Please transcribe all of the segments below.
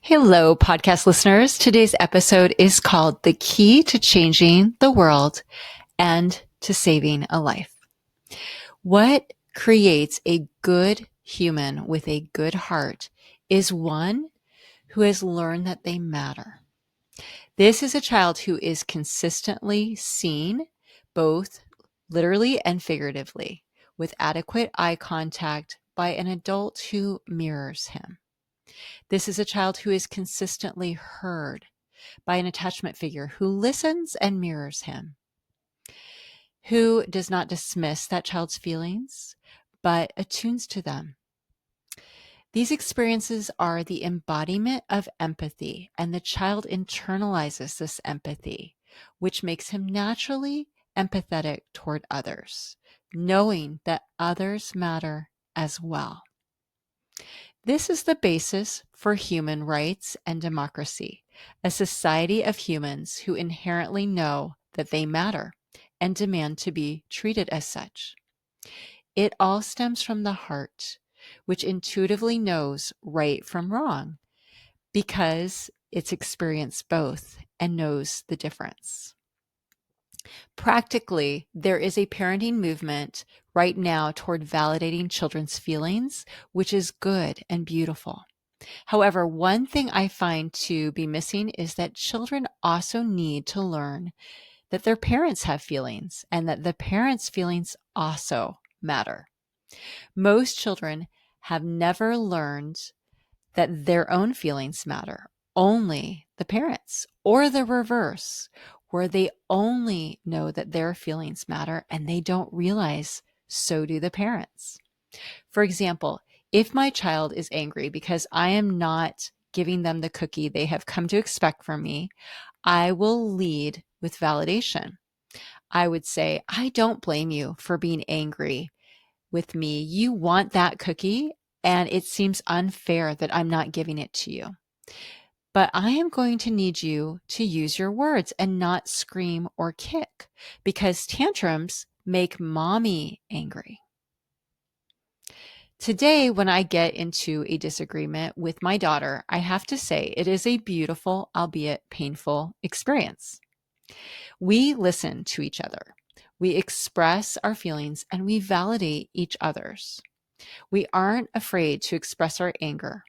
Hello, podcast listeners. Today's episode is called The Key to Changing the World and to Saving a Life. What creates a good human with a good heart is one who has learned that they matter. This is a child who is consistently seen, both literally and figuratively, with adequate eye contact by an adult who mirrors him. This is a child who is consistently heard by an attachment figure who listens and mirrors him, who does not dismiss that child's feelings, but attunes to them. These experiences are the embodiment of empathy, and the child internalizes this empathy, which makes him naturally empathetic toward others, knowing that others matter as well. This is the basis for human rights and democracy, a society of humans who inherently know that they matter and demand to be treated as such. It all stems from the heart, which intuitively knows right from wrong because it's experienced both and knows the difference. Practically, there is a parenting movement right now toward validating children's feelings, which is good and beautiful. However, one thing I find to be missing is that children also need to learn that their parents have feelings and that the parents' feelings also matter. Most children have never learned that their own feelings matter, only the parents, or the reverse, where they only know that their feelings matter and they don't realize so do the parents. For example, if my child is angry because I am not giving them the cookie they have come to expect from me, I will lead with validation. I would say, I don't blame you for being angry with me. You want that cookie, and it seems unfair that I'm not giving it to you. But I am going to need you to use your words and not scream or kick, because tantrums make mommy angry. Today, when I get into a disagreement with my daughter, I have to say it is a beautiful, albeit painful experience. We listen to each other. We express our feelings and we validate each other's. We aren't afraid to express our anger,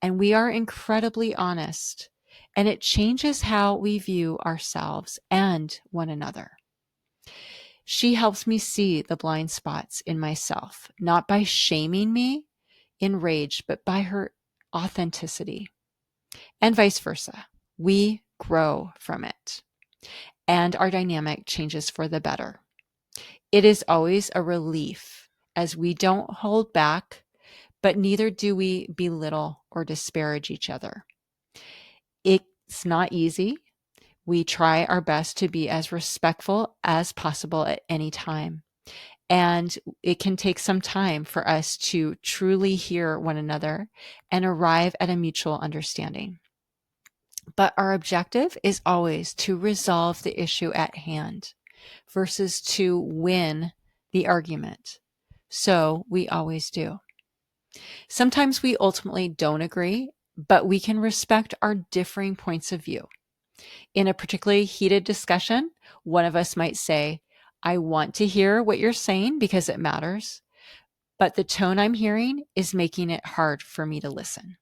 and we are incredibly honest, and it changes how we view ourselves and one another. She helps me see the blind spots in myself, not by shaming me in rage, but by her authenticity, and vice versa. We grow from it, and our dynamic changes for the better. It is always a relief as we don't hold back, but neither do we belittle or disparage each other. It's not easy. We try our best to be as respectful as possible at any time. And it can take some time for us to truly hear one another and arrive at a mutual understanding. But our objective is always to resolve the issue at hand versus to win the argument. So we always do. Sometimes we ultimately don't agree, but we can respect our differing points of view. In a particularly heated discussion, one of us might say, I want to hear what you're saying because it matters, but the tone I'm hearing is making it hard for me to listen.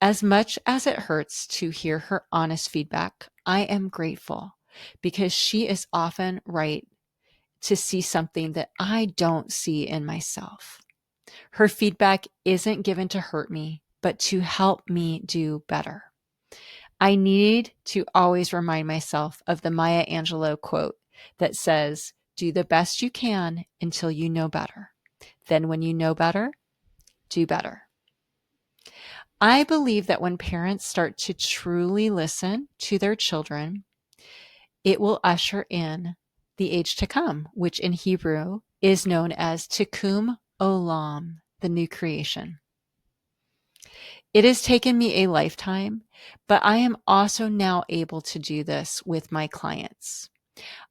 As much as it hurts to hear her honest feedback, I am grateful because she is often right to see something that I don't see in myself. Her feedback isn't given to hurt me, but to help me do better. I need to always remind myself of the Maya Angelou quote that says, do the best you can until you know better. Then when you know better, do better. I believe that when parents start to truly listen to their children, it will usher in the age to come, which in Hebrew is known as Tikkun Olam, the new creation. It has taken me a lifetime, but I am also now able to do this with my clients.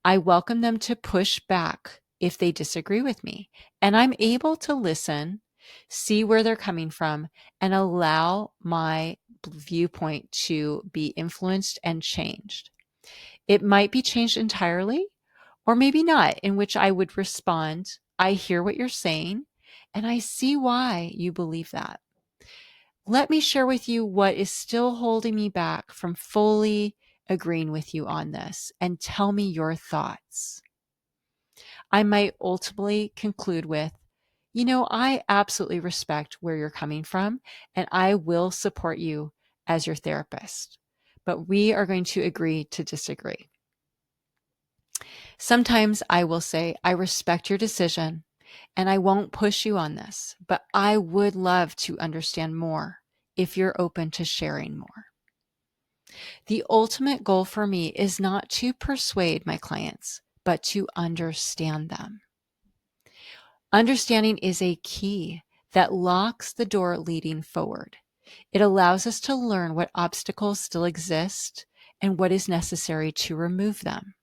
I welcome them to push back if they disagree with me, and I'm able to listen see where they're coming from, and allow my viewpoint to be influenced and changed. It might be changed entirely, or maybe not, in which I would respond, I hear what you're saying, and I see why you believe that. Let me share with you what is still holding me back from fully agreeing with you on this, and tell me your thoughts. I might ultimately conclude with, I absolutely respect where you're coming from, and I will support you as your therapist, but we are going to agree to disagree. Sometimes I will say, I respect your decision and I won't push you on this, but I would love to understand more if you're open to sharing more. The ultimate goal for me is not to persuade my clients, but to understand them. Understanding is a key that locks the door leading forward. It allows us to learn what obstacles still exist and what is necessary to remove them.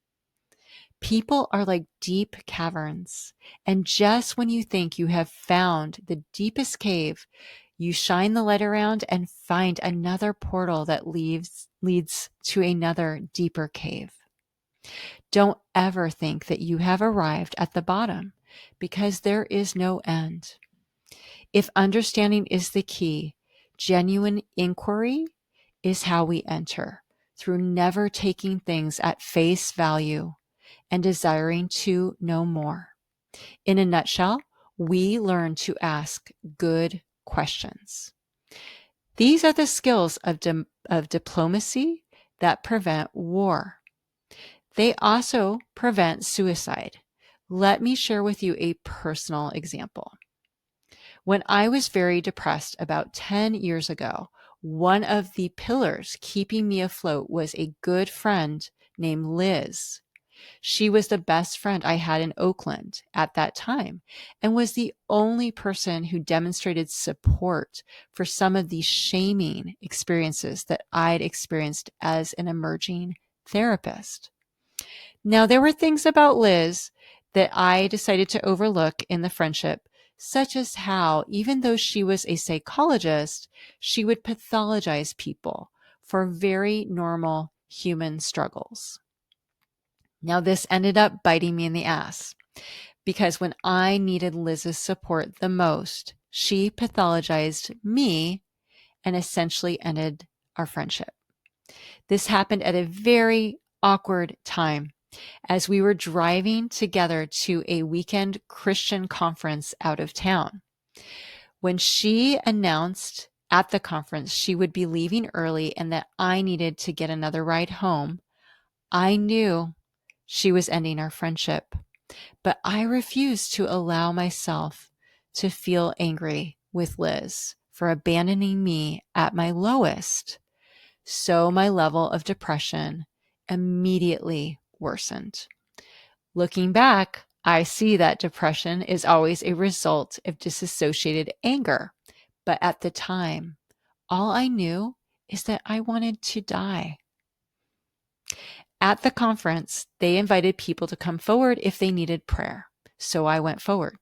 People are like deep caverns, and just when you think you have found the deepest cave, you shine the light around and find another portal that leads to another deeper cave. Don't ever think that you have arrived at the bottom, because there is no end. If understanding is the key, genuine inquiry is how we enter, through never taking things at face value and desiring to know more. In a nutshell, we learn to ask good questions. These are the skills of diplomacy that prevent war. They also prevent suicide. Let me share with you a personal example. When I was very depressed about 10 years ago, one of the pillars keeping me afloat was a good friend named Liz. She was the best friend I had in Oakland at that time, and was the only person who demonstrated support for some of the shaming experiences that I'd experienced as an emerging therapist. Now, there were things about Liz that I decided to overlook in the friendship, such as how, even though she was a psychologist, she would pathologize people for very normal human struggles. Now, this ended up biting me in the ass, because when I needed Liz's support the most, she pathologized me and essentially ended our friendship. This happened at a very awkward time, as we were driving together to a weekend Christian conference out of town. When she announced at the conference she would be leaving early and that I needed to get another ride home, I knew she was ending our friendship, but I refused to allow myself to feel angry with Liz for abandoning me at my lowest. So my level of depression immediately worsened. Looking back, I see that depression is always a result of disassociated anger. But at the time, all I knew is that I wanted to die. At the conference, they invited people to come forward if they needed prayer. So I went forward.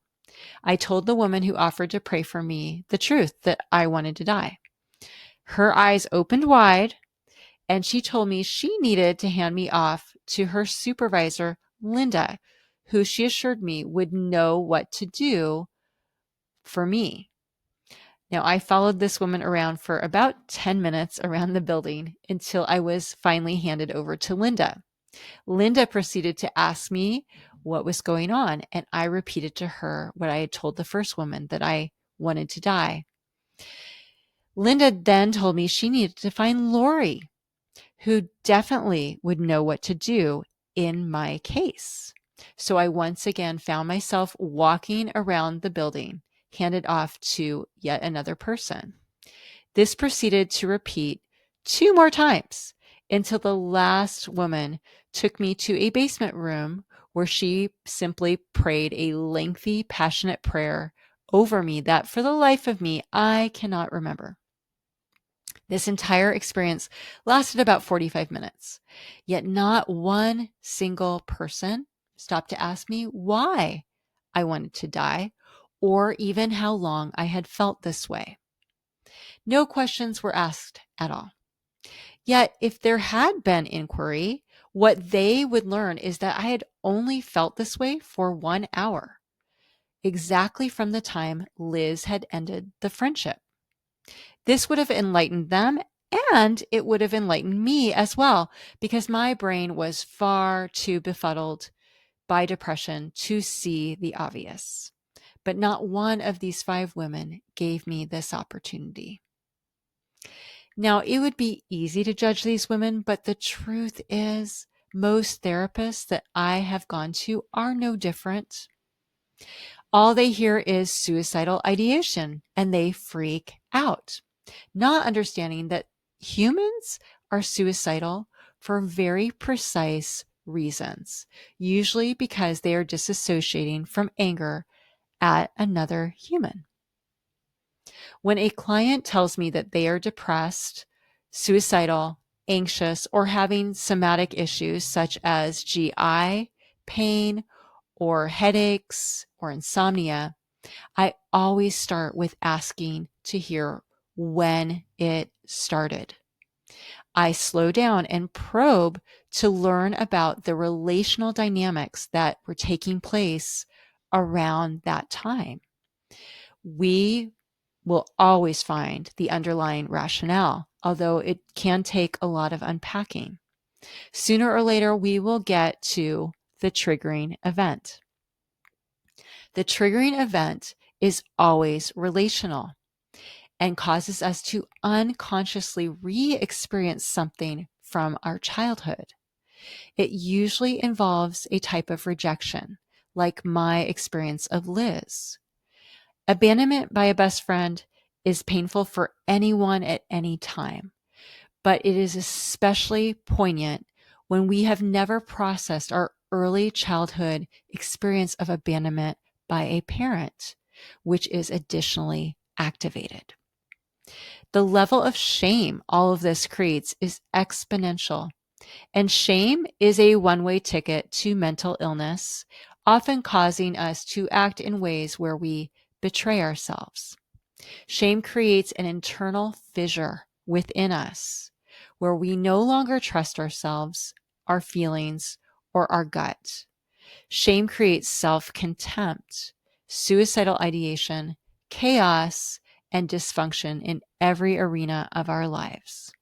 I told the woman who offered to pray for me the truth, that I wanted to die. Her eyes opened wide, and she told me she needed to hand me off to her supervisor, Linda, who she assured me would know what to do for me. Now, I followed this woman around for about 10 minutes around the building until I was finally handed over to Linda. Linda proceeded to ask me what was going on, and I repeated to her what I had told the first woman, that I wanted to die. Linda then told me she needed to find Lori, who definitely would know what to do in my case. So I once again found myself walking around the building, handed off to yet another person. This proceeded to repeat 2 more times until the last woman took me to a basement room where she simply prayed a lengthy, passionate prayer over me that for the life of me, I cannot remember. This entire experience lasted about 45 minutes, yet not one single person stopped to ask me why I wanted to die, or even how long I had felt this way. No questions were asked at all. Yet, if there had been inquiry, what they would learn is that I had only felt this way for 1 hour, exactly from the time Liz had ended the friendship. This would have enlightened them, and it would have enlightened me as well, because my brain was far too befuddled by depression to see the obvious. But not one of these 5 women gave me this opportunity. Now, it would be easy to judge these women, but the truth is, most therapists that I have gone to are no different. All they hear is suicidal ideation, and they freak out, not understanding that humans are suicidal for very precise reasons, usually because they are disassociating from anger at another human. When a client tells me that they are depressed, suicidal, anxious, or having somatic issues such as GI, pain, or headaches, or insomnia, I always start with asking to hear when it started. I slow down and probe to learn about the relational dynamics that were taking place around that time. We will always find the underlying rationale, although it can take a lot of unpacking. Sooner or later, we will get to the triggering event. The triggering event is always relational and causes us to unconsciously re-experience something from our childhood. It usually involves a type of rejection, like my experience of Liz. Abandonment by a best friend is painful for anyone at any time, but it is especially poignant when we have never processed our early childhood experience of abandonment by a parent, which is additionally activated. The level of shame all of this creates is exponential, and shame is a one-way ticket to mental illness, often causing us to act in ways where we betray ourselves. Shame creates an internal fissure within us where we no longer trust ourselves, our feelings, or our gut. Shame creates self-contempt, suicidal ideation, chaos, and dysfunction in every arena of our lives.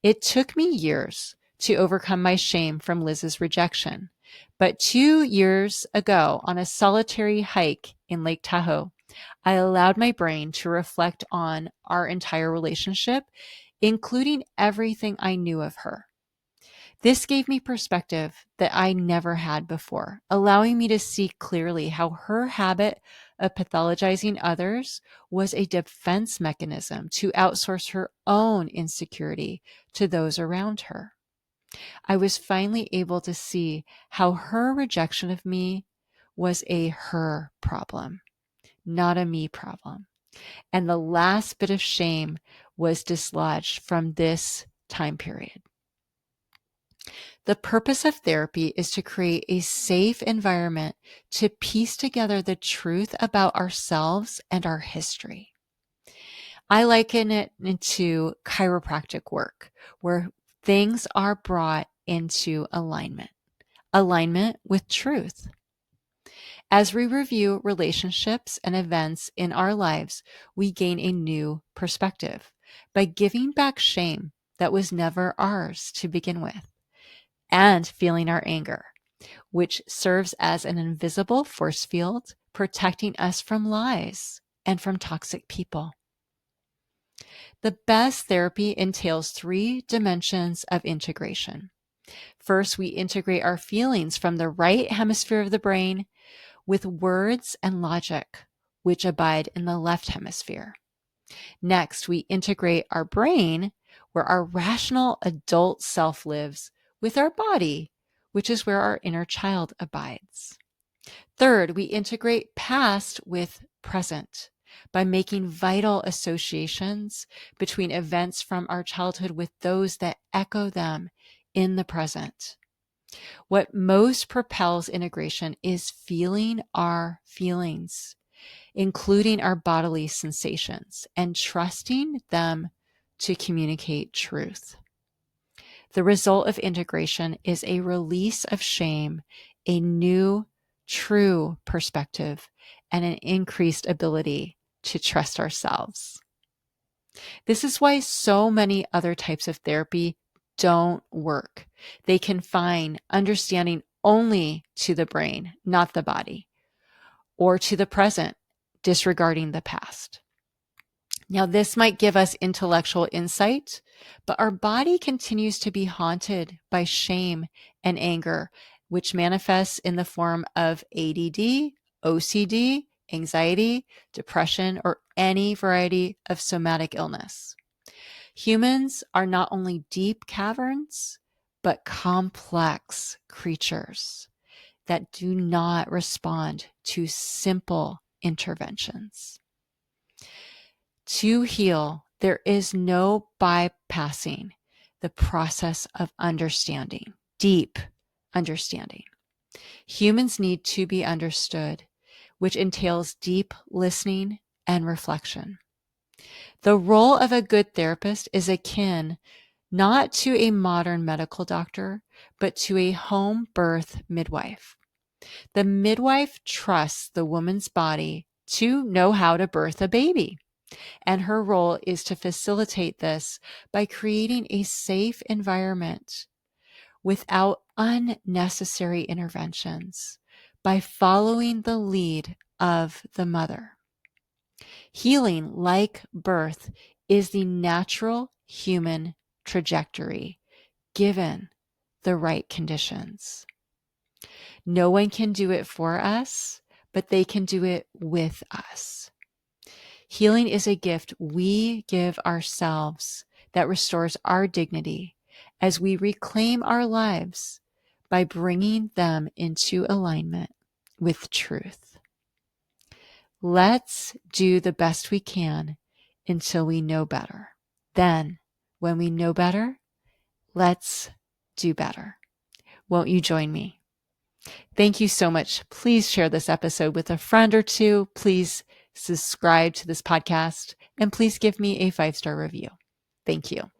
It took me years to overcome my shame from Liz's rejection, but 2 years ago on a solitary hike in Lake Tahoe, I allowed my brain to reflect on our entire relationship, including everything I knew of her. This gave me perspective that I never had before, allowing me to see clearly how her habit of pathologizing others was a defense mechanism to outsource her own insecurity to those around her. I was finally able to see how her rejection of me was a her problem, not a me problem. And the last bit of shame was dislodged from this time period. The purpose of therapy is to create a safe environment to piece together the truth about ourselves and our history. I liken it into chiropractic work, where things are brought into alignment with truth. As we review relationships and events in our lives, we gain a new perspective by giving back shame that was never ours to begin with, and feeling our anger, which serves as an invisible force field protecting us from lies and from toxic people. The best therapy entails 3 dimensions of integration. First, we integrate our feelings from the right hemisphere of the brain with words and logic, which abide in the left hemisphere. Next, we integrate our brain, where our rational adult self lives, with our body, which is where our inner child abides. Third, we integrate past with present by making vital associations between events from our childhood with those that echo them in the present. What most propels integration is feeling our feelings including our bodily sensations, and trusting them to communicate truth. The result of integration is a release of shame, a new, true perspective, and an increased ability to trust ourselves. This is why so many other types of therapy don't work. They confine understanding only to the brain, not the body, or to the present, disregarding the past. Now, this might give us intellectual insight, but our body continues to be haunted by shame and anger, which manifests in the form of ADD, OCD, anxiety, depression, or any variety of somatic illness. Humans are not only deep caverns, but complex creatures that do not respond to simple interventions. To heal, there is no bypassing the process of understanding, deep understanding. Humans need to be understood, which entails deep listening and reflection. The role of a good therapist is akin not to a modern medical doctor, but to a home birth midwife. The midwife trusts the woman's body to know how to birth a baby. And her role is to facilitate this by creating a safe environment without unnecessary interventions, by following the lead of the mother. Healing, like birth, is the natural human trajectory given the right conditions. No one can do it for us, but they can do it with us. Healing is a gift we give ourselves that restores our dignity as we reclaim our lives by bringing them into alignment with truth. Let's do the best we can until we know better. Then, when we know better, let's do better. Won't you join me? Thank you so much. Please share this episode with a friend or two. Please subscribe to this podcast, and please give me a 5-star review. Thank you.